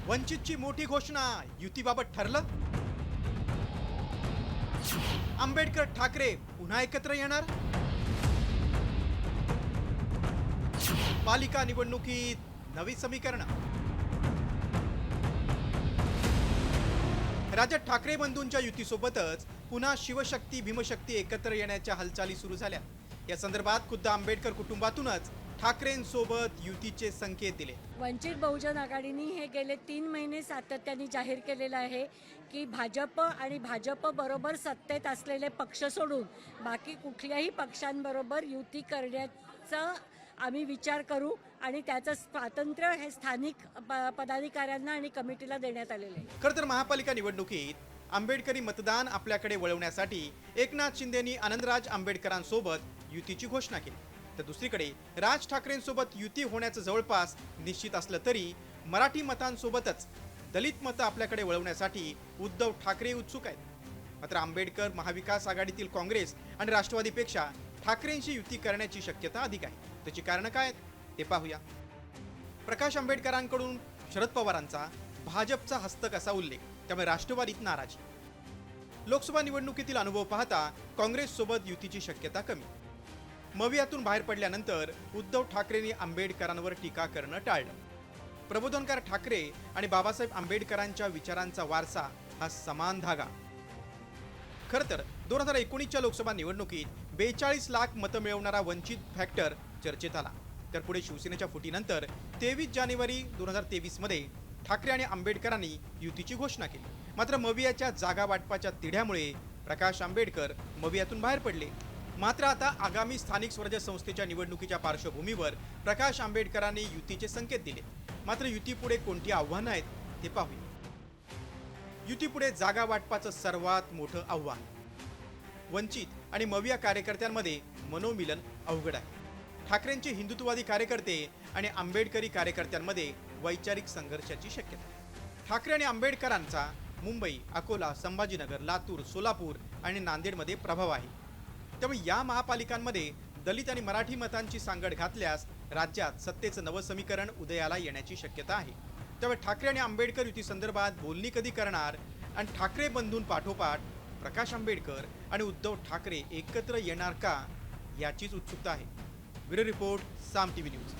वंचितची मोठी घोषणा, युतीबाबत ठरलं. आंबेडकर ठाकरे पुन्हा एकत्र येणार. पालिका निवडणुकीत नवी समीकरण. राज्यात ठाकरे बंधूंच्या युतीसोबतच पुन्हा शिवशक्ती भीमशक्ती एकत्र येण्याच्या हालचाली सुरू झाल्या. या संदर्भात खुद्द आंबेडकर कुटुंबातूनच ठाकरेंसोबत युतीचे संकेत दिले. वंचित बहुजन आघाडीने हे गेले 3 महिने सातत्याने जाहीर केलेलं आहे की भाजप आणि भाजप बरोबर सत्तेत असलेले पक्ष सोडून बाकी कुठल्याही पक्षांबरोबर युती करण्याचा आम्ही विचार करू आणि त्याचं स्वातंत्र्य हे स्थानिक पदाधिकाऱ्यांना आणि कमिटीला देण्यात आलेलं आहे. खरं तर महापालिका निवडणुकीत आंबेडकरी मतदान आपल्याकडे वळवण्यासाठी एकनाथ शिंदेंनी आनंदराज आंबेडकरांसोबत युतीची घोषणा केली. तर दुसरीकडे राज ठाकरेंसोबत युती होण्याचं जवळपास निश्चित असलं तरी मराठी मतांसोबतच दलित मतं आपल्याकडे वळवण्यासाठी उद्धव ठाकरे उत्सुक आहेत. मात्र आंबेडकर महाविकास आघाडीतील काँग्रेस आणि राष्ट्रवादीपेक्षा ठाकरेंशी युती करण्याची शक्यता अधिक आहे. त्याची कारणं काय आहेत ते पाहूया. प्रकाश आंबेडकरांकडून शरद पवारांचा भाजपचा हस्तक असा उल्लेख, त्यामुळे राष्ट्रवादीत नाराजी. लोकसभा निवडणुकीतील अनुभव पाहता काँग्रेससोबत युतीची शक्यता कमी. मवियातून बाहेर पडल्यानंतर उद्धव ठाकरेंनी आंबेडकरांवर टीका करणं टाळलं. प्रबोधनकार ठाकरे आणि बाबासाहेब आंबेडकरांच्या विचारांचा वारसा हा समान धागा. खरं तर 2019च्या लोकसभा निवडणुकीत 42 लाख मतं मिळवणारा वंचित फॅक्टर चर्चेत आला. तर पुढे शिवसेनेच्या फुटीनंतर 23 जानेवारी 2023 मध्ये ठाकरे आणि आंबेडकरांनी युतीची घोषणा केली. मात्र मवियाच्या जागा वाटपाच्या तिढ्यामुळे प्रकाश आंबेडकर मवियातून बाहेर पडले. मात्र आता आगामी स्थानिक स्वराज्य संस्थेच्या निवडणुकीच्या पार्श्वभूमीवर प्रकाश आंबेडकरांनी युतीचे संकेत दिले. मात्र युतीपुढे कोणती आव्हानं आहेत ते पाहूया. युतीपुढे जागा वाटपाचं सर्वात मोठं आव्हान. वंचित आणि मविया कार्यकर्त्यांमध्ये मनोमिलन अवघड आहे. ठाकरेंचे हिंदुत्ववादी कार्यकर्ते आणि आंबेडकरी कार्यकर्त्यांमध्ये वैचारिक संघर्षाची शक्यता. ठाकरे आणि आंबेडकरांचा मुंबई, अकोला, संभाजीनगर, लातूर, सोलापूर आणि नांदेडमध्ये प्रभाव आहे. त्यामुळे या महापालिकांमध्ये दलित आणि मराठी मतांची सांगड घातल्यास राज्यात सत्तेचं नवं समीकरण उदयाला येण्याची शक्यता आहे. त्यामुळे ठाकरे आणि आंबेडकर युती संदर्भात बोलणी कधी करणार आणि ठाकरे बंधून पाठोपाठ प्रकाश आंबेडकर आणि उद्धव ठाकरे एकत्र येणार का याचीच उत्सुकता आहे. ब्युरो रिपोर्ट, साम टीव्ही न्यूज.